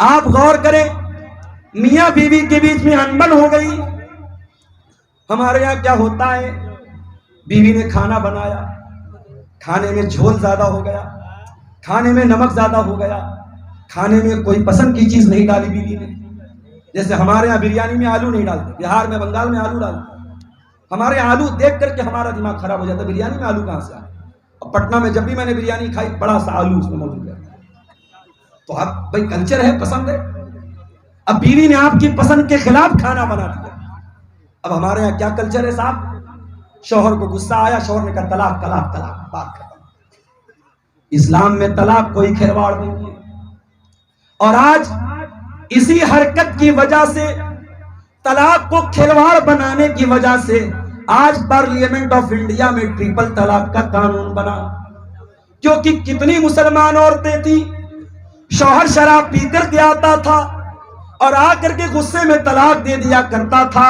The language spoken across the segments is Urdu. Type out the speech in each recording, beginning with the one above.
آپ غور کریں، میاں بیوی کے بیچ میں انبن ہو گئی۔ ہمارے یہاں کیا ہوتا ہے، بیوی نے کھانا بنایا، کھانے میں جھول زیادہ ہو گیا، کھانے میں نمک زیادہ ہو گیا، کھانے میں کوئی پسند کی چیز نہیں ڈالی بیوی نے۔ جیسے ہمارے یہاں بریانی میں آلو نہیں ڈالتے، بہار میں بنگال میں آلو ڈالتے، ہمارے یہاں آلو دیکھ کر کے ہمارا دماغ خراب ہو جاتا ہے، بریانی میں آلو کہاں سے آئے؟ اور پٹنہ میں جب بھی میں نے بریانی کھائی بڑا سا آلو اس میں موجود ہے۔ تو اب بھائی کلچر ہے، پسند ہے۔ اب بیوی نے آپ کی پسند کے خلاف کھانا بنا دیا۔ اب ہمارے یہاں کیا کلچر ہے صاحب، شوہر کو غصہ آیا، شوہر نے کہا طلاق طلاق طلاق، بات ختم۔ اسلام میں طلاق کوئی کھلواڑ نہیں ہے۔ اور آج اسی حرکت کی وجہ سے، طلاق کو کھلواڑ بنانے کی وجہ سے آج پارلیمنٹ آف انڈیا میں ٹرپل طلاق کا قانون بنا، کیونکہ کتنی مسلمان عورتیں تھیں، شوہر شراب پی کر کے آتا تھا اور آ کر کے غصے میں طلاق دے دیا کرتا تھا،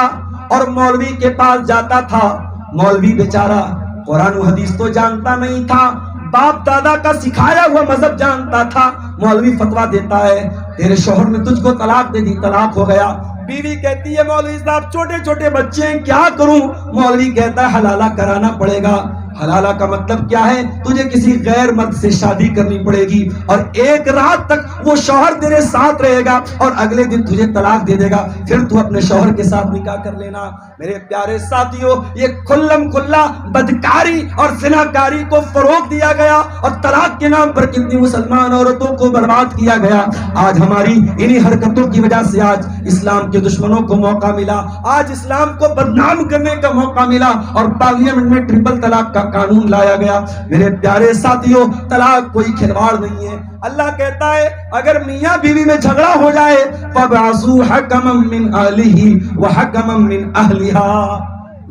اور مولوی کے پاس جاتا تھا۔ مولوی بیچارہ قرآن و حدیث تو جانتا نہیں تھا، باپ دادا کا سکھایا ہوا مذہب جانتا تھا۔ مولوی فتویٰ دیتا ہے تیرے شوہر نے تجھ کو طلاق دے دی، طلاق ہو گیا۔ بیوی کہتی ہے مولوی صاحب چھوٹے چھوٹے بچے ہیں کیا کروں؟ مولوی کہتا ہے حلالہ کرانا پڑے گا۔ حلالہ کا مطلب کیا ہے؟ تجھے کسی غیر مرد سے شادی کرنی پڑے گی، اور ایک رات تک وہ شوہر تیرے ساتھ رہے گا اور اگلے دن تجھے طلاق دے دے گا، پھر تو اپنے شوہر کے ساتھ نکاح کر لینا۔ میرے پیارے ساتھیوں، یہ کھلم کھلا بدکاری اور زناکاری کو فروغ دیا گیا، اور طلاق کے نام پر کتنی مسلمان عورتوں کو برباد کیا گیا۔ آج ہماری انہی حرکتوں کی وجہ سے آج اسلام کے دشمنوں کو موقع ملا، آج اسلام کو بدنام کرنے کا موقع ملا، اور پارلیمنٹ میں ٹرپل طلاق کا قانون لایا گیا۔ میرے پیارے ساتھیوں، طلاق کوئی کھلواڑ نہیں ہے۔ اللہ کہتا ہے اگر میاں بیوی میں جھگڑا ہو جائے فَبَعَثُوا حَكَمًا مِّنْ أَهْلِهِ وَحَكَمًا مِّنْ أَهْلِهَا،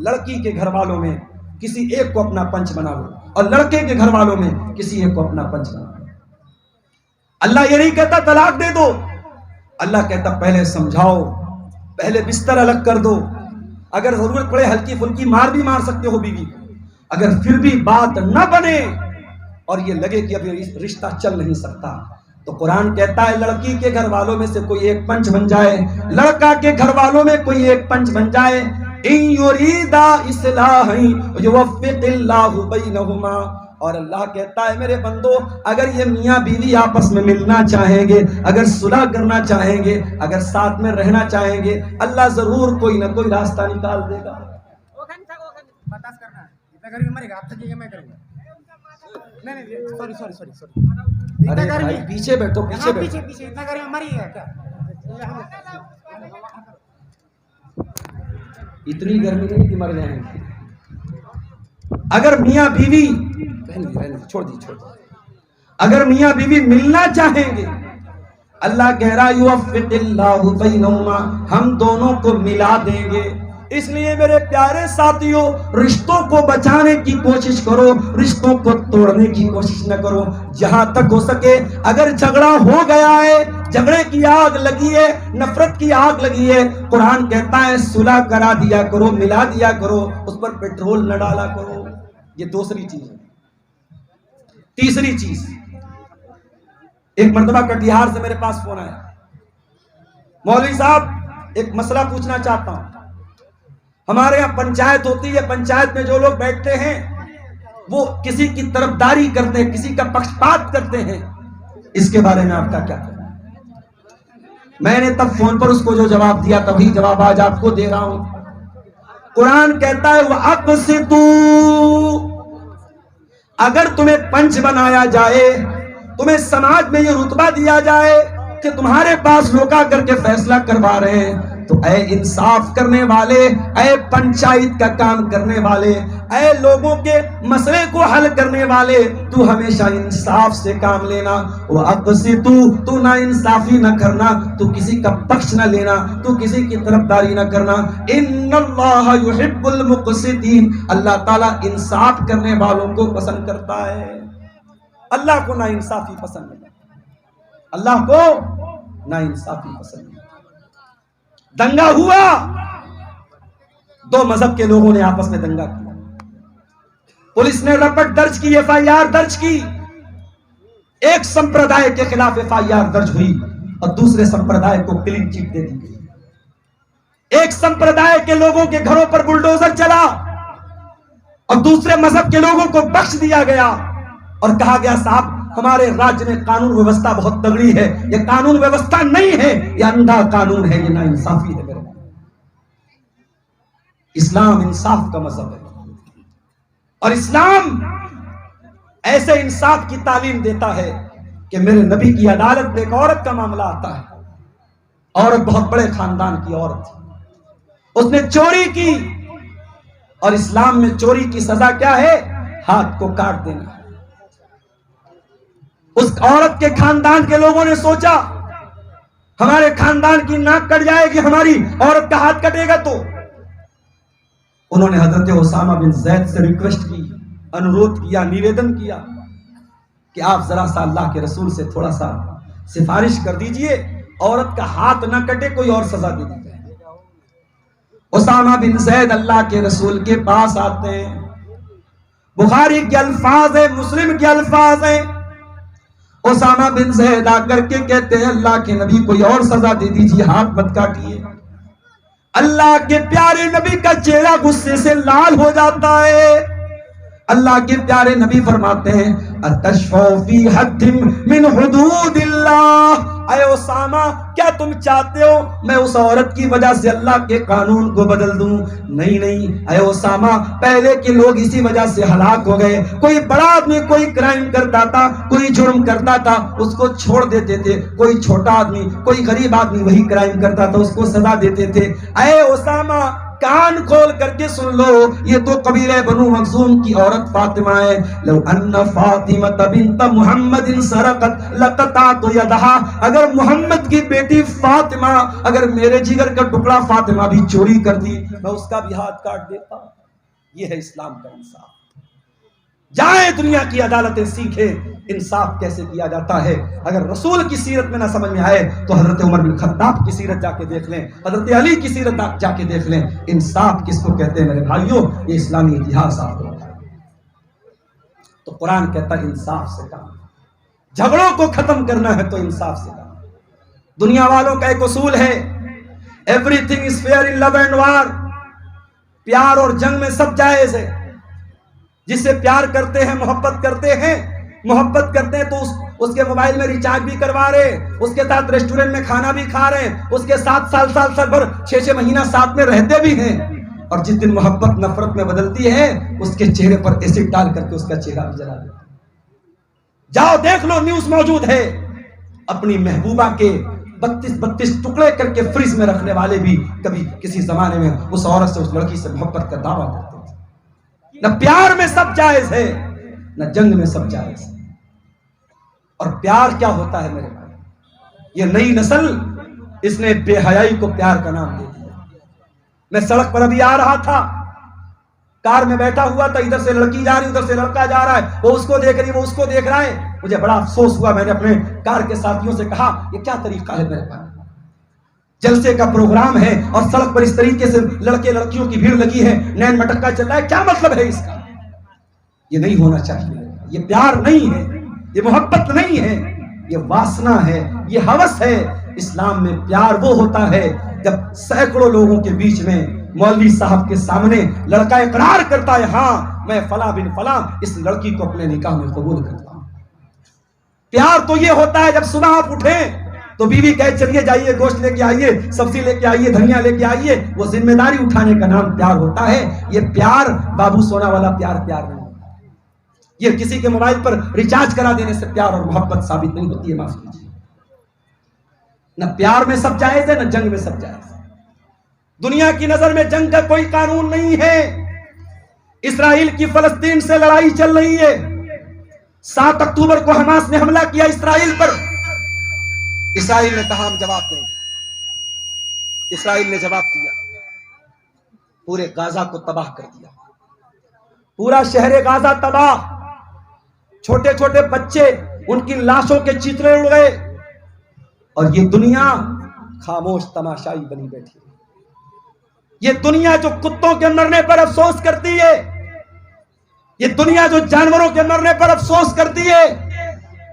لڑکی کے گھر والوں میں کسی ایک کو اپنا پنچ بنا لو، اور لڑکے کے گھر والوں میں کسی ایک کو اپنا پنچ بنا لو۔ اللہ یہ نہیں کہتا طلاق دے دو، اللہ کہتا پہلے سمجھاؤ، پہلے بستر الگ کر دو، اگر ضرورت پڑے ہلکی پھلکی مار بھی مار سکتے ہو بیوی کو، اگر پھر بھی بات نہ بنے اور یہ لگے کہ اب یہ رشتہ چل نہیں سکتا، تو قرآن کہتا ہے لڑکی کے گھر والوں میں سے کوئی ایک پنچ بن جائے، لڑکا کے گھر والوں میں کوئی ایک پنچ بن جائے۔ ان یریدا اصلاحا یوفق اللہ بینہما، اور اللہ کہتا ہے میرے بندو اگر یہ میاں بیوی آپس میں ملنا چاہیں گے، اگر صلح کرنا چاہیں گے، اگر ساتھ میں رہنا چاہیں گے، اللہ ضرور کوئی نہ کوئی راستہ نکال دے گا۔ ارے بھائی پیچھے بیٹھو، پیچھے بیٹھو، اتنی گرمی نہیں کہ مر جائیں گے۔ اگر میاں بیوی چھوڑ دی، اگر میاں بیوی ملنا چاہیں گے، اللہ کہہ رہا یوفق اللہ بینہما، ہم دونوں کو ملا دیں گے۔ اس لیے میرے پیارے ساتھیوں، رشتوں کو بچانے کی کوشش کرو، رشتوں کو توڑنے کی کوشش نہ کرو۔ جہاں تک ہو سکے اگر جھگڑا ہو گیا ہے، جھگڑے کی آگ لگی ہے، نفرت کی آگ لگی ہے، قرآن کہتا ہے صلح کرا دیا کرو، ملا دیا کرو، اس پر پیٹرول نہ ڈالا کرو۔ یہ دوسری چیز ہے۔ تیسری چیز، ایک مرتبہ کٹیہار سے میرے پاس فون آیا، مولوی صاحب ایک مسئلہ پوچھنا چاہتا ہوں۔ ہمارے یہاں پنچایت ہوتی ہے، پنچایت میں جو لوگ بیٹھتے ہیں وہ کسی کی طرفداری کرتے ہیں، کسی کا پکشپات کرتے ہیں، اس کے بارے میں آپ کا کیا کہنا ہے؟ میں نے تب فون پر اس کو جو جواب دیا تبھی جواب آج آپ کو دے رہا ہوں۔ قرآن کہتا ہے وَأَقْسِطُوا، اگر تمہیں پنچ بنایا جائے، تمہیں سماج میں یہ رتبہ دیا جائے کہ تمہارے پاس لوگ آ کر کے فیصلہ کروا رہے ہیں، تو اے انصاف کرنے والے، اے پنچایت کا کام کرنے والے، اے لوگوں کے مسئلے کو حل کرنے والے، تو ہمیشہ انصاف سے کام لینا۔ وَأَقْسِطُوا، تو نا انصافی نہ کرنا، تو کسی کا پکش نہ لینا، تو کسی کی طرفداری نہ کرنا۔ ان اللہ یحب المقسطین، اللہ تعالیٰ انصاف کرنے والوں کو پسند کرتا ہے۔ اللہ کو نا انصافی پسند نہیں، اللہ کو نا انصافی پسند نہیں۔ دنگا ہوا، دو مذہب کے لوگوں نے آپس میں دنگا کیا، پولیس نے رپٹ درج کی، ایف آئی آر درج کی، ایک سمپردائے کے خلاف ایف آئی آر درج ہوئی، اور دوسرے سمپردائے کو کلین چٹ دے دی گئی۔ ایک سمپردائے کے لوگوں کے گھروں پر بلڈوزر چلا اور دوسرے مذہب کے لوگوں کو بخش دیا گیا اور کہا گیا صاحب ہمارے راج میں قانون ویوستھا بہت تگڑی ہے، یہ قانون ویوستھا نہیں ہے، یہ اندھا قانون ہے، یہ ناانصافی ہے۔ میرے اسلام انصاف کا مذہب ہے اور اسلام ایسے انصاف کی تعلیم دیتا ہے کہ میرے نبی کی عدالت میں ایک عورت کا معاملہ آتا ہے۔ عورت بہت بڑے خاندان کی عورت تھی، اس نے چوری کی اور اسلام میں چوری کی سزا کیا ہے؟ ہاتھ کو کاٹ دینا۔ اس عورت کے خاندان کے لوگوں نے سوچا ہمارے خاندان کی ناک کٹ جائے گی، ہماری عورت کا ہاتھ کٹے گا تو انہوں نے حضرت اسامہ بن زید سے ریکویسٹ کی، انورودھ کیا، نیویدن کیا کہ آپ ذرا سا اللہ کے رسول سے تھوڑا سا سفارش کر دیجئے، عورت کا ہاتھ نہ کٹے، کوئی اور سزا دے دی جائے۔ اسامہ بن زید اللہ کے رسول کے پاس آتے ہیں، بخاری کے الفاظ ہیں، مسلم کے الفاظ ہیں، اسامہ بن زید آ کر کے کہتے ہیں اللہ کے نبی کوئی اور سزا دے دیجیے، ہاتھ مت کاٹیے۔ اللہ کے پیارے نبی کا چہرہ غصے سے لال ہو جاتا ہے۔ اللہ کے پیارے نبی فرماتے ہیں اتشفع فی حد من حدود اللہ، اے اسامہ کیا تم چاہتے ہو میں اس عورت کی وجہ سے اللہ کے قانون کو بدل دوں؟ نہیں نہیں اے اسامہ، پہلے کے لوگ اسی وجہ سے ہلاک ہو گئے، کوئی بڑا آدمی کوئی کرائم کرتا تھا، کوئی جرم کرتا تھا، اس کو چھوڑ دیتے تھے، کوئی چھوٹا آدمی کوئی غریب آدمی وہی کرائم کرتا تھا، اس کو سزا دیتے تھے۔ اے اسامہ کان کھول کر کے سن لو، یہ تو قبیلہ بنو مخزوم کی عورت فاطمہ ہے۔ لو ان فاطمہ بنت محمد سرقت لقطعت یدہا، اگر محمد کی بیٹی فاطمہ، اگر میرے جگر کا ٹکڑا فاطمہ بھی چوری کرتی میں اس کا بھی ہاتھ کاٹ دیتا۔ یہ ہے اسلام کا انصاف۔ جائیں دنیا کی عدالتیں سیکھیں انصاف کیسے کیا جاتا ہے۔ اگر رسول کی سیرت میں نہ سمجھ میں آئے تو حضرت عمر بن خطاب کی سیرت جا کے دیکھ لیں، حضرت علی کی سیرت جا کے دیکھ لیں۔ انصاف کس کو کہتے ہیں میرے بھائیوں؟ یہ اسلامی اتہاس آپ کو بتائیں۔ تو قرآن کہتا ہے انصاف سے کام، جھگڑوں کو ختم کرنا ہے تو انصاف سے کام۔ دنیا والوں کا ایک اصول ہے everything is fair in love and war, پیار اور جنگ میں سب جائز ہے۔ جس سے پیار کرتے ہیں، محبت کرتے ہیں تو اس کے موبائل میں ریچارج بھی کروا رہے، اس کے ساتھ ریسٹورنٹ میں کھانا بھی کھا رہے ہیں، اس کے ساتھ سال بھر 6 مہینہ ساتھ میں رہتے بھی ہیں۔ اور جس دن محبت نفرت میں بدلتی ہے اس کے چہرے پر ایسڈ ڈال کر کے اس کا چہرہ بھی جلا دیتے ہیں۔ جاؤ دیکھ لو، نیوز موجود ہے، اپنی محبوبہ کے 32 ٹکڑے کر کے فریج میں رکھنے والے بھی کبھی کسی زمانے میں اس عورت سے، اس لڑکی سے محبت کا دعویٰ کرتے تھے۔ نہ پیار میں سب جائز ہے، نہ جنگ میں سب جائز ہے۔ اور پیار کیا ہوتا ہے میرے بھائی؟ یہ نئی نسل اس نے بے حیائی کو پیار کا نام دے دیا۔ میں سڑک پر ابھی آ رہا تھا، کار میں بیٹھا ہوا تھا، ادھر سے لڑکی جا رہی، ادھر سے لڑکا جا رہا ہے، وہ اس کو دیکھ رہی، وہ اس کو دیکھ رہا ہے۔ مجھے بڑا افسوس ہوا، میں نے اپنے کار کے ساتھیوں سے کہا یہ کیا طریقہ ہے میرے پاس؟ جلسے کا پروگرام ہے اور سڑک پر اس طریقے سے لڑکے لڑکیوں کی بھیڑ لگی ہے، نین مٹکا چل رہا ہے، کیا مطلب ہے اس کا؟ یہ نہیں ہونا چاہیے، یہ پیار نہیں ہے، یہ محبت نہیں ہے، یہ واسنا ہے، یہ ہوس ہے۔ اسلام میں پیار وہ ہوتا ہے جب سینکڑوں لوگوں کے بیچ میں مولوی صاحب کے سامنے لڑکا اقرار کرتا ہے ہاں میں فلاں بن فلاں اس لڑکی کو اپنے نکاح میں قبول کرتا ہوں۔ پیار تو یہ ہوتا ہے جب صبح آپ اٹھیں تو بیوی کہے چلیے جائیے گوشت لے کے آئیے، سبزی لے کے آئیے، دھنیا لے کے آئیے، وہ ذمہ داری اٹھانے کا نام پیار ہوتا ہے۔ یہ پیار بابو سونا والا پیار نہیں، یہ کسی کے موبائل پر ریچارج کرا دینے سے پیار اور محبت ثابت نہیں ہوتی ہے، معاف کیجیے۔ نہ پیار میں سب جائز ہے، نہ جنگ میں سب جائز ہے۔ دنیا کی نظر میں جنگ کا کوئی قانون نہیں ہے۔ اسرائیل کی فلسطین سے لڑائی چل رہی ہے، 7 اکتوبر کو حماس نے حملہ کیا اسرائیل پر، اسرائیل نے کہا ہم جواب دیں گے۔ اسرائیل نے جواب دیا، پورے غازہ کو تباہ کر دیا، پورا شہر غازہ تباہ، چھوٹے چھوٹے بچے ان کی لاشوں کے چیترے اڑ گئے، اور یہ دنیا خاموش تماشائی بنی بیٹھی ہے۔ یہ دنیا جو کتوں کے مرنے پر افسوس کرتی ہے، یہ دنیا جو جانوروں کے مرنے پر افسوس کرتی ہے،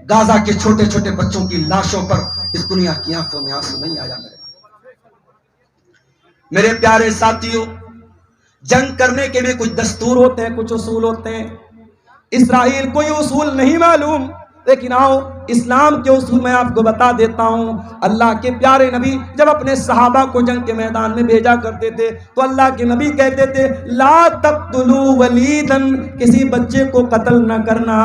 غازہ کے چھوٹے چھوٹے بچوں کی لاشوں پر اس دنیا کی آنکھوں میں آنسو نہیں آیا میرے پیارے ساتھیوں. جنگ کرنے کے بھی کچھ دستور ہوتے ہیں, کچھ اصول ہوتے ہیں. اسرائیل کو یہ اصول نہیں معلوم, لیکن آؤ اسلام کے اصول میں آپ کو بتا دیتا ہوں. اللہ کے پیارے نبی جب اپنے صحابہ کو جنگ کے میدان میں بھیجا کرتے تھے تو اللہ کے نبی کہتے تھے لا تقتلوا ولیدا, کسی بچے کو قتل نہ کرنا,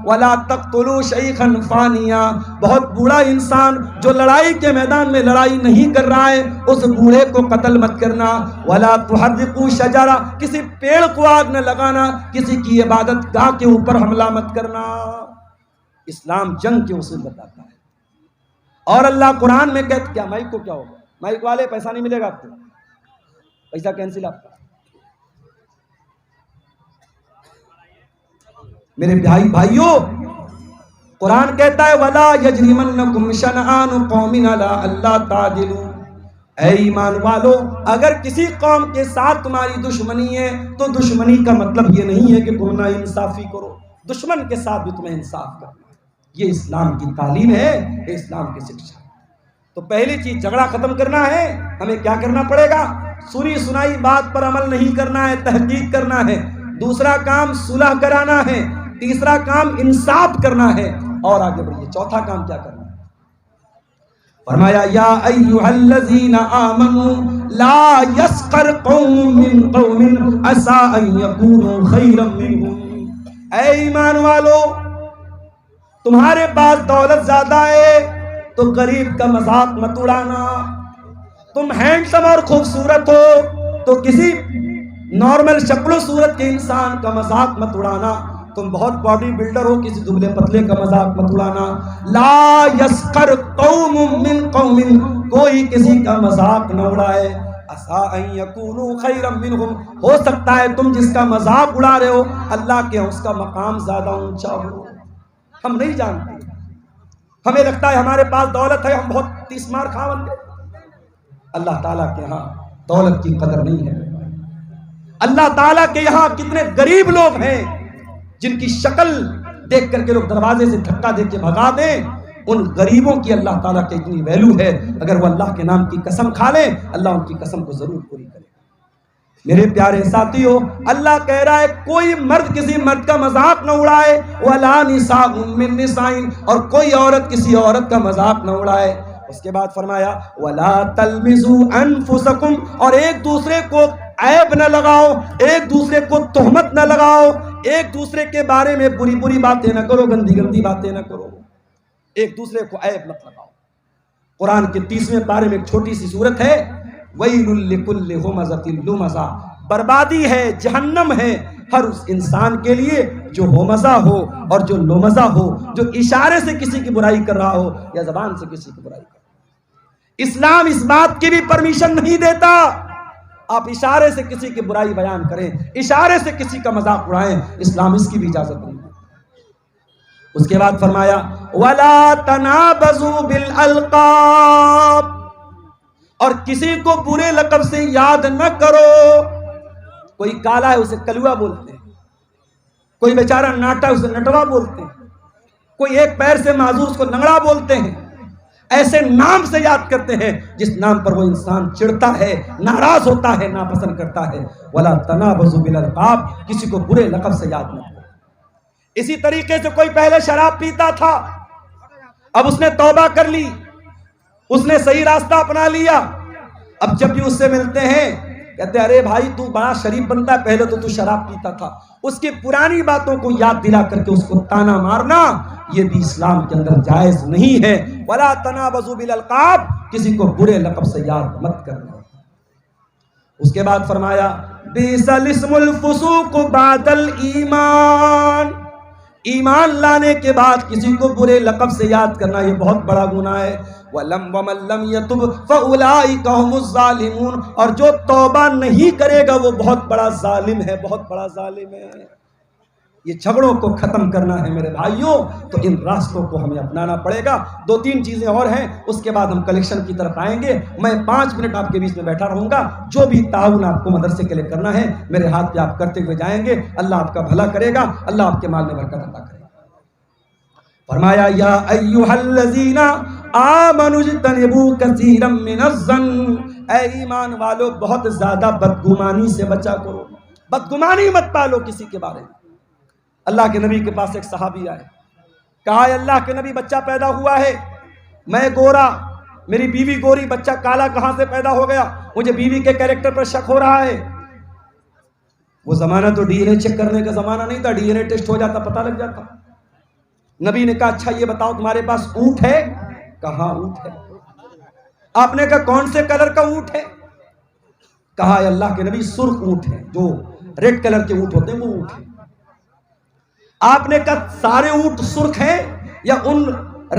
ولا تقتلوا شیخا فانیا, بہت بوڑھا انسان جو لڑائی کے میدان میں لڑائی نہیں کر رہا ہے اس بوڑھے کو قتل مت کرنا, ولا تحرقوا شجرا, کسی پیڑ کو آگ نہ لگانا, کسی کی عبادت گاہ کے اوپر حملہ مت کرنا. اسلام جنگ کے اصول بتاتا ہے. اور اللہ قرآن میں کہتا, کیا مائک کو کیا ہوگا, مائک والے پیسہ نہیں ملے گا آپ کو, پیسہ کینسل آپ کا. میرے بھائیوں قرآن کہتا ہے وَلَا يَجْرِمَنَّكُمْ شَنَآنُ قَوْمٍ عَلَىٰ أَلَّا تَعْدِلُوا, اے ایمان والو اگر کسی قوم کے ساتھ تمہاری دشمنی ہے تو دشمنی کا مطلب یہ نہیں ہے کہ تم نا انصافی کرو, دشمن کے ساتھ بھی تمہیں انصاف کرنا. یہ اسلام کی تعلیم ہے, یہ اسلام کی شکشا. تو پہلی چیز جھگڑا ختم کرنا ہے, ہمیں کیا کرنا پڑے گا, سنی سنائی بات پر عمل نہیں کرنا ہے, تحقیق کرنا ہے. دوسرا کام صلح کرانا ہے. تیسرا کام انصاف کرنا ہے. اور آگے بڑھیے, چوتھا کام کیا کرنا ہے. فرمایا یا ایھا الذین آمنوا لا یسخر قوم من قوم عسى ان یکونوا خیرا منهم, اے ایمان والو تمہارے پاس دولت زیادہ ہے تو غریب کا مذاق مت اڑانا. تم ہینڈسم اور خوبصورت ہو تو کسی نارمل شکل و صورت کے انسان کا مذاق مت اڑانا. تم بہت باڈی بلڈر ہو, کسی دبلے پتلے کا مذاق مت اڑانا. لا یسخر قوم من قوم, کوئی کسی کا مذاق نہ اڑائے. عسى ان يكونوا خيرا منهم, ہو سکتا ہے تم جس کا مذاق اڑا رہے ہو اللہ کے اس کا مقام زیادہ اونچا ہو. ہم نہیں جانتے, ہمیں لگتا ہے ہمارے پاس دولت ہے, ہم بہت تیس مار کھا بن گئے. اللہ تعالیٰ کے یہاں دولت کی قدر نہیں ہے. اللہ تعالیٰ کے یہاں کتنے غریب لوگ ہیں جن کی شکل دیکھ کر کے لوگ دروازے سے دھکا دے کے بھگا دیں. ان غریبوں کی اللہ تعالیٰ کی اتنی ویلو ہے, اگر وہ اللہ کے نام کی قسم کھا لیں اللہ ان کی قسم کو ضرور پوری کرے. میرے پیارے ساتھیوں اللہ کہہ رہا ہے کوئی مرد کسی مرد کا مذاق نہ اڑائے, وَلَا نِسَاءٌ مِّن نِسَاءٍ, اور کوئی عورت کسی عورت کا مذاق نہ اڑائے. اس کے بعد فرمایا وَلَا تَلْمِزُوا أَنفُسَكُمْ, اور ایک دوسرے کو عیب نہ لگاؤ, ایک دوسرے کو تہمت نہ لگاؤ, ایک دوسرے کے بارے میں بری بری باتیں نہ کرو, گندی گندی باتیں نہ کرو, ایک دوسرے کو عیب مت لگاؤ. قرآن کے 30ویں پارے میں ایک چھوٹی سی سورت ہے وَيْلٌ لِكُلِّ هُمَزَةٍ لُمَزَةٍ, بربادی ہے, جہنم ہے ہر اس انسان کے لیے جو ہومزہ ہو اور جو لومزہ ہو, جو اشارے سے کسی کی برائی کر رہا ہو یا زبان سے کسی کی برائی کر رہا ہو. اسلام اس بات کی بھی پرمیشن نہیں دیتا آپ اشارے سے کسی کی برائی بیان کریں, اشارے سے کسی کا مذاق اڑائیں, اسلام اس کی بھی اجازت نہیں. اس کے بعد فرمایا وَلَا تَنَابَزُوا بِالْأَلْقَابِ, اور کسی کو برے لقب سے یاد نہ کرو. کوئی کالا ہے اسے کلوا بولتے ہیں, کوئی بیچارہ ناٹا اسے نٹوا بولتے ہیں, کوئی ایک پیر سے معذور اس کو لنگڑا بولتے ہیں. ایسے نام سے یاد کرتے ہیں جس نام پر وہ انسان چڑھتا ہے, ناراض ہوتا ہے, ناپسند کرتا ہے. وَلَا تَنَابَزُوا بِالْأَلْقَابِ, کسی کو برے لقب سے یاد نہ کرو. اسی طریقے سے کوئی پہلے شراب پیتا تھا, اب اس نے توبہ کر لی, اس نے صحیح راستہ اپنا لیا, اب جب بھی اس سے ملتے ہیں کہتے ہیں ارے بھائی تو بڑا شریف بنتا ہے, پہلے تو شراب پیتا تھا. اس کی پرانی باتوں کو یاد دلا کر کے اس کو تانا مارنا یہ بھی اسلام کے اندر جائز نہیں ہے. وَلَا تَنَابَزُوا بِالْأَلْقَابِ, کسی کو برے لقب سے یاد مت کرنا. اس کے بعد فرمایا بِئْسَ الِاسْمُ الْفُسُوقُ بَعْدَ الْإِيمَانِ, ایمان لانے کے بعد کسی کو برے لقب سے یاد کرنا یہ بہت بڑا گناہ ہے. وَمَن لَّمْ يَتُبْ فَأُولَٰئِكَ هُمُ الظَّالِمُونَ, اور جو توبہ نہیں کرے گا وہ بہت بڑا ظالم ہے, بہت بڑا ظالم ہے. یہ جھگڑوں کو ختم کرنا ہے میرے بھائیوں, تو ان راستوں کو ہمیں اپنانا پڑے گا. 2-3 چیزیں اور ہیں, اس کے بعد ہم کلیکشن کی طرف آئیں گے. میں 5 منٹ آپ کے بیچ میں بیٹھا رہوں گا, جو بھی تعاون آپ کو مدرسے کے لیے کرنا ہے میرے ہاتھ پہ آپ کرتے ہوئے جائیں گے. اللہ آپ کا بھلا کرے گا, اللہ آپ کے مال میں برکت عطا کرے گا. فرمایا یا ایھا الذین آمنوا اجتنبوا کثیرا من الظن، اے ایمان والو بہت زیادہ بدگمانی سے بچا کرو، بدگمانی مت پالو کسی کے بارے میں۔ اللہ کے نبی کے پاس ایک صحابی آئے، کہا اے اللہ کے نبی بچہ پیدا ہوا ہے، میں گورا، میری بیوی گوری، بچہ کالا کہاں سے پیدا ہو گیا؟ مجھے بیوی کے کیریکٹر پر شک ہو رہا ہے۔ وہ زمانہ تو ڈی این اے چیک کرنے کا زمانہ نہیں تھا، ڈی این اے ٹیسٹ ہو جاتا، پتہ لگ جاتا۔ نبی نے کہا اچھا یہ بتاؤ تمہارے پاس اونٹ ہے؟ کہا اونٹ ہے۔ آپ نے کہا کون سے کلر کا اونٹ ہے؟ کہا اے اللہ کے نبی سرخ اونٹ ہے، جو ریڈ کلر کے اونٹ ہوتے ہیں وہ اونٹ ہے۔ آپ نے کہا سارے اونٹ سرخ ہیں یا ان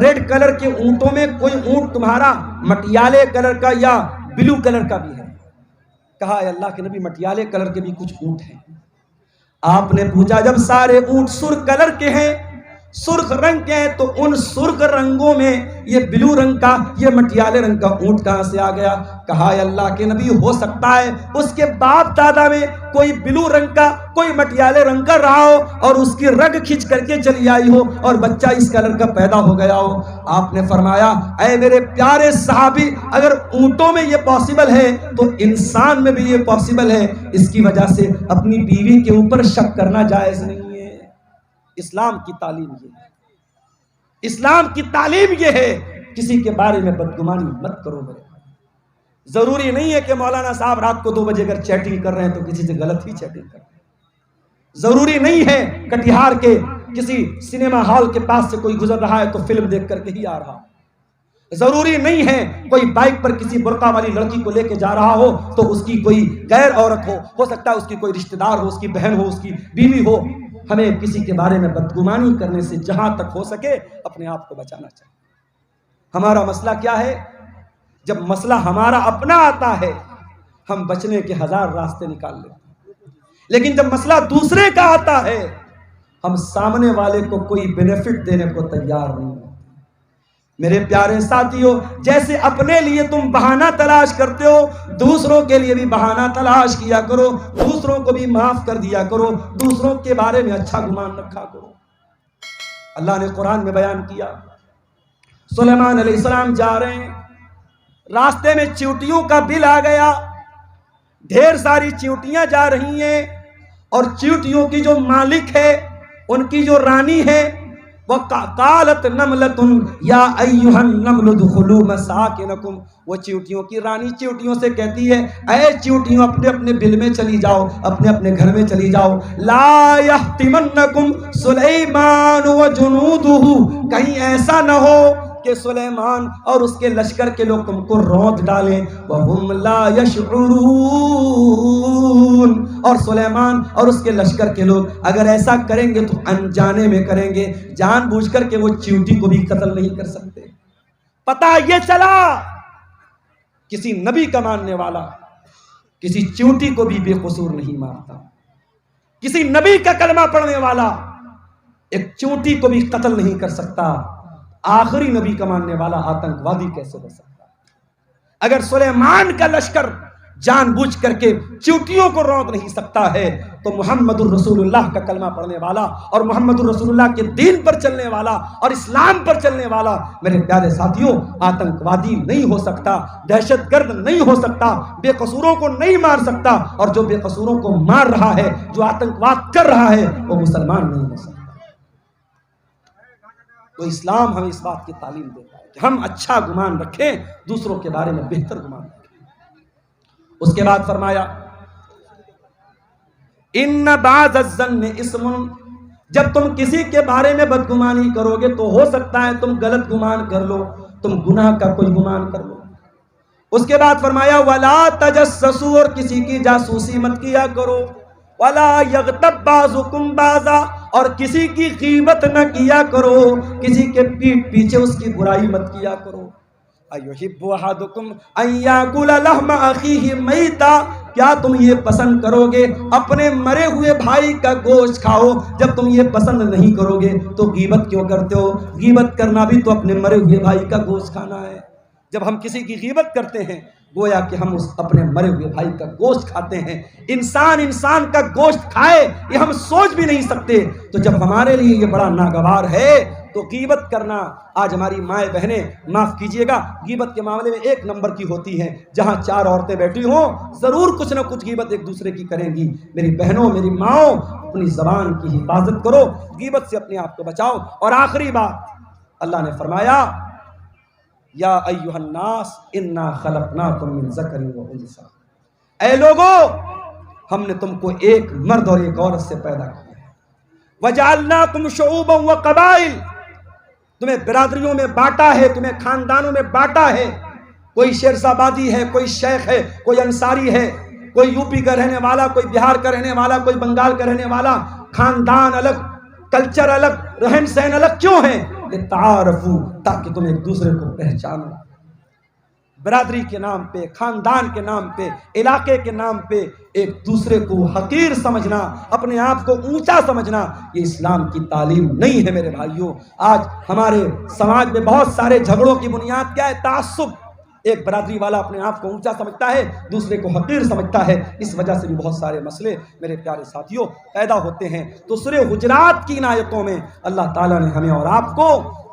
ریڈ کلر کے اونٹوں میں کوئی اونٹ تمہارا مٹیالے کلر کا یا بلو کلر کا بھی ہے؟ کہا اے اللہ کے نبی مٹیالے کلر کے بھی کچھ اونٹ ہیں۔ آپ نے پوچھا جب سارے اونٹ سرخ کلر کے ہیں، سرخ رنگ کے ہیں، تو ان سرخ رنگوں میں یہ بلو رنگ کا، یہ مٹیالے رنگ کا اونٹ کہاں سے آ گیا؟ کہا اے اللہ کے نبی ہو سکتا ہے اس کے باپ دادا میں کوئی بلو رنگ کا کوئی مٹیالے رنگ کا رہا ہو اور اس کی رگ کھچ کر کے چلی آئی ہو اور بچہ اس کلر کا پیدا ہو گیا ہو۔ آپ نے فرمایا اے میرے پیارے صحابی، اگر اونٹوں میں یہ پاسبل ہے تو انسان میں بھی یہ پاسبل ہے، اس کی وجہ سے اپنی بیوی کے اوپر شک کرنا جائز نہیں ہے۔ اسلام کی تعلیم یہ ہے، اسلام کی تعلیم یہ ہے، کسی کے بارے میں بدگمانی مت کرو میرے۔ ضروری نہیں ہے کہ مولانا صاحب رات کو 2 بجے اگر چیٹنگ کر رہے ہیں تو کسی سے غلط ہی چیٹنگ کر رہے ہیں۔ ضروری نہیں ہے کٹیہار کے کسی سنیما ہال کے پاس سے کوئی گزر رہا ہے تو فلم دیکھ کر کے ہی آ رہا۔ ضروری نہیں ہے کوئی بائک پر کسی برقع والی لڑکی کو لے کے جا رہا ہو تو اس کی کوئی غیر عورت ہو سکتا ہے اس کی کوئی رشتہ دار ہو، اس کی بہن ہو، اس کی بیوی ہو۔ ہمیں کسی کے بارے میں بدگمانی کرنے سے جہاں تک ہو سکے اپنے آپ کو بچانا چاہیے۔ ہمارا مسئلہ کیا ہے؟ جب مسئلہ ہمارا اپنا آتا ہے ہم بچنے کے 1000 راستے نکال لیتے ہیں، لیکن جب مسئلہ دوسرے کا آتا ہے ہم سامنے والے کو کوئی بینیفٹ دینے کو تیار نہیں ہوتے۔ میرے پیارے ساتھیوں، جیسے اپنے لیے تم بہانہ تلاش کرتے ہو دوسروں کے لیے بھی بہانہ تلاش کیا کرو، دوسروں کو بھی معاف کر دیا کرو، دوسروں کے بارے میں اچھا گمان رکھا کرو۔ اللہ نے قرآن میں بیان کیا، سلیمان علیہ السلام جا رہے ہیں، راستے میں چیونٹیوں کا بل آ گیا، ڈھیر ساری چیونٹیاں جا رہی ہیں، اور چیونٹیوں کی جو مالک ہے، ان کی جو رانی ہے، وَقَالَتْ نَمْلَةٌ يَا أَيُّهَا النَّمْلُ ادْخُلُوا مَسَاكِنَكُمْ، وہ چیونٹیوں کی رانی چیونٹیوں سے کہتی ہے اے چیونٹیوں اپنے اپنے بل میں چلی جاؤ، اپنے اپنے گھر میں چلی جاؤ، لَا يَحْتِمَنَّكُمْ سُلَيْمَانُ وَجُنُودُهُ، کہیں ایسا نہ ہو کہ سلیمان اور اس کے لشکر کے لوگ تم کو روند ڈالیں، وَهُمْ لَا يَشْعُرُونَ، اور سلیمان اور اس کے لشکر کے لوگ اگر ایسا کریں گے تو انجانے میں کریں گے، جان بوجھ کر کہ وہ چیونٹی کو بھی قتل نہیں کر سکتے۔ پتہ یہ چلا کسی نبی کا ماننے والا کسی چیونٹی کو بھی بے قصور نہیں مارتا، کسی نبی کا کلمہ پڑھنے والا ایک چیونٹی کو بھی قتل نہیں کر سکتا، آخری نبی کا ماننے والا آتنکوادی کیسے ہو سکتا؟ اگر سلیمان کا لشکر جان بوجھ کر کے چیونٹیوں کو روک نہیں سکتا ہے تو محمد الرسول اللہ کا کلمہ پڑھنے والا اور محمد الرسول اللہ کے دین پر چلنے والا اور اسلام پر چلنے والا میرے پیارے ساتھیوں آتنکوادی نہیں ہو سکتا، دہشت گرد نہیں ہو سکتا، بے قصوروں کو نہیں مار سکتا، اور جو بے قصوروں کو مار رہا ہے، جو آتنکواد کر رہا ہے، وہ مسلمان نہیں ہو سکتا۔ تو اسلام ہمیں اس بات کی تعلیم دیتا ہے کہ ہم اچھا گمان رکھیں، دوسروں کے بارے میں بہتر گمان رکھیں۔ اس کے بعد فرمایا ان بعض الظن اسم، جب تم کسی کے بارے میں بدگمانی کرو گے تو ہو سکتا ہے تم غلط گمان کر لو، تم گناہ کا کوئی گمان کر لو۔ اس کے بعد فرمایا ولا تجسسوا، اور کسی کی جاسوسی مت کیا کرو، ولا یغتب بعضکم بعضا، اور کسی کی غیبت نہ کیا کرو، کسی کے پیٹھ پیچھے اس کی برائی مت کیا کرو۔ ایحب احدکم ان یاکل لحم اخیہ میتا، کیا تم یہ پسند کرو گے اپنے مرے ہوئے بھائی کا گوشت کھاؤ؟ جب تم یہ پسند نہیں کرو گے تو غیبت کیوں کرتے ہو؟ غیبت کرنا بھی تو اپنے مرے ہوئے بھائی کا گوشت کھانا ہے۔ جب ہم کسی کی غیبت کرتے ہیں گویا کہ ہم اس اپنے مرے ہوئے بھائی کا گوشت کھاتے ہیں۔ انسان کا گوشت کھائے یہ ہم سوچ بھی نہیں سکتے، تو جب ہمارے لیے یہ بڑا ناگوار ہے تو غیبت کرنا آج ہماری مائیں بہنیں معاف کیجئے گا غیبت کے معاملے میں 1 نمبر کی ہوتی ہیں. جہاں 4 عورتیں بیٹھی ہوں ضرور کچھ نہ کچھ غیبت ایک دوسرے کی کریں گی. میری بہنوں میری ماؤں اپنی زبان کی حفاظت کرو, غیبت سے اپنے آپ کو بچاؤ. اور آخری بات اللہ نے فرمایا یا ایھا الناس انا خلقناکم من ذکر و انثی, اے لوگو ہم نے تم کو ایک مرد اور ایک عورت سے پیدا کیا ہے. وجعلناکم شعوبا وقبائل, تمہیں برادریوں میں بانٹا ہے, تمہیں خاندانوں میں بانٹا ہے. کوئی شیرزابادی ہے, کوئی شیخ ہے, کوئی انصاری ہے, کوئی یو پی کا رہنے والا, کوئی بہار کا رہنے والا, کوئی بنگال کا رہنے والا. خاندان الگ, کلچر الگ, رہن سہن الگ کیوں ہیں؟ لتعارفوا, تاکہ تم ایک دوسرے کو پہچانو. برادری کے نام پہ, خاندان کے نام پہ, علاقے کے نام پہ ایک دوسرے کو حقیر سمجھنا, اپنے آپ کو اونچا سمجھنا, یہ اسلام کی تعلیم نہیں ہے میرے بھائیوں. آج ہمارے سماج میں بہت سارے جھگڑوں کی بنیاد کیا ہے؟ تعصب. ایک برادری والا اپنے آپ کو اونچا سمجھتا ہے, دوسرے کو حقیر سمجھتا ہے. اس وجہ سے بھی بہت سارے مسئلے میرے پیارے ساتھیوں پیدا ہوتے ہیں. تو سورہ حجرات کی ان آیتوں میں اللہ تعالیٰ نے ہمیں اور آپ کو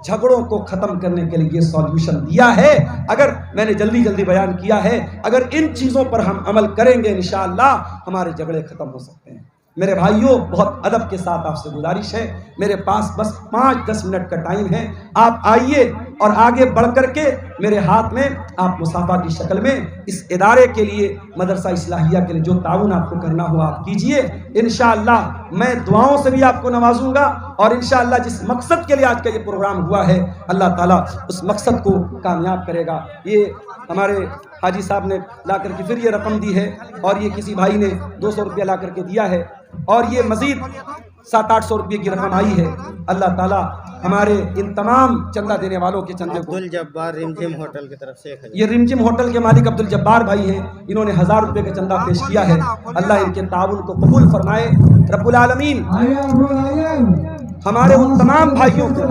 جھگڑوں کو ختم کرنے کے لیے یہ سولوشن دیا ہے. اگر میں نے جلدی بیان کیا ہے, اگر ان چیزوں پر ہم عمل کریں گے انشاءاللہ ہمارے جھگڑے ختم ہو سکتے ہیں. میرے بھائیوں بہت ادب کے ساتھ آپ سے گزارش ہے, میرے پاس بس 5-10 منٹ کا ٹائم ہے. آپ آئیے اور آگے بڑھ کر کے میرے ہاتھ میں آپ مصافحہ کی شکل میں اس ادارے کے لیے, مدرسہ اصلاحیہ کے لیے جو تعاون آپ کو کرنا ہو آپ کیجئے. انشاءاللہ میں دعاؤں سے بھی آپ کو نوازوں گا, اور انشاءاللہ جس مقصد کے لیے آج کا یہ پروگرام ہوا ہے اللہ تعالیٰ اس مقصد کو کامیاب کرے گا. یہ ہمارے حاجی صاحب نے لا کر کے پھر یہ رقم دی ہے, اور یہ کسی بھائی نے 200 روپیہ لا کر کے دیا ہے, اور یہ مزید 700-800 روپے کی رقم آئی ہے. اللہ تعالیٰ ہمارے ان تمام چندہ دینے والوں کے چندے کو, عبدالجبار رمجم ہوٹل کی طرف سے, یہ رمجم ہوٹل کے مالک عبدالجبار بھائی ہیں, انہوں نے 1000 روپے کا چندہ پیش کیا ہے. اللہ ان کے تعاون کو قبول فرمائے. رب العالمین ہمارے ان تمام بھائیوں کو